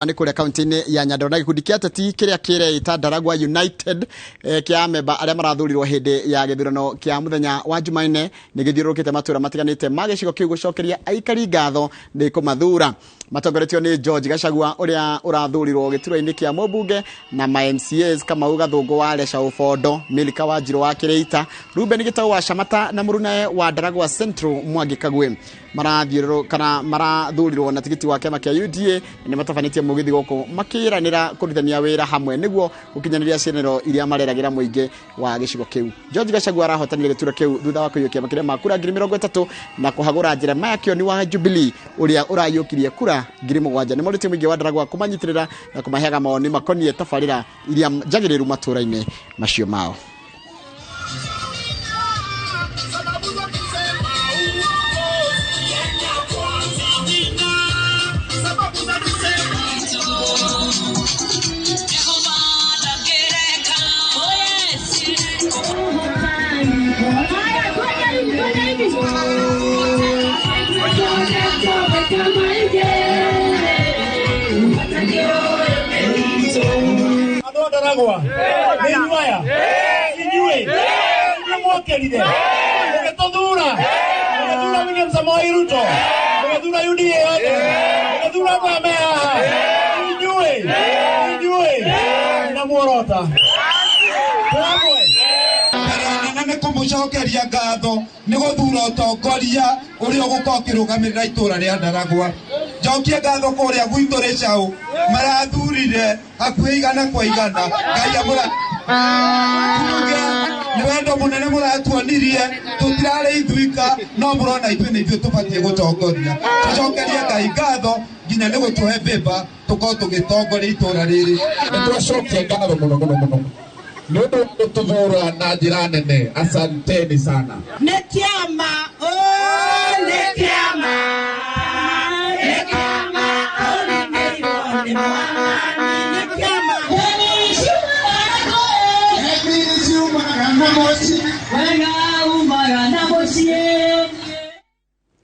ni kuria kaunti-ini ya Nyandarua gikundi kia ateti kiria kireita Ndaragwa United kia memba aria marathurirwo hindi ya githurano kia muthenya wa Jumaine ni githiurukite matura matiganite magicigo kiu gucokeria aikari ngatho ni kumathura. Matongoretio ni George Gachagua uria urathurirwo gituro-ini kia mubunge na ma MCAs Kamau Gathungu wa Lesha Ufondo, Milika Wanjiru wa Kireita, Ruben Gitau wa Shamata na Murunae wa Ndaragwa Central Mwangi Kagwe. Marathurirwo na tigiti wa kiama kia UDA ni matafanitie mugithi goko makiranira kurithania wira hamwe niguo gukinyaniria cienero iria mareragira muingi wa gicigo kiu. George Gachagua arahotanire gituro kiu thutha wa kuiyukia makire ma kura 30,000 na kuhagura Jeremiah Kioni wa Jubilee uria urayukirie kura 7,000. Ni morite muingi wa Ndaragwa kumanyitirira na kumaheaga maoni makonie tafarira iria njagiriru matura-ini macio mao. Ndaragwa ni waya sijui ni mwakelide uketothura William Samoei Ruto uketothura UDA yote uketothura Bamea sijui na muorota nene kumucokeria ngatho ni guthura utongoria uria ugukokirugamirira itura ria Ndaragwa. Njokie ngatho kuria gwitu Ricau marathurire hakuhi igana kwa igana. Ngai amura ni wendo munene muratuonirie tutirare ithuika no murona ithu ni ithu tubatie gutongoria. Tucokerie Ngai ngatho nginya ni gutuhe beba tuko tugitongoria itura riri. Tucokie ngatho muno nundu tuthura na njira nene. Asanteni sana. Ni kiama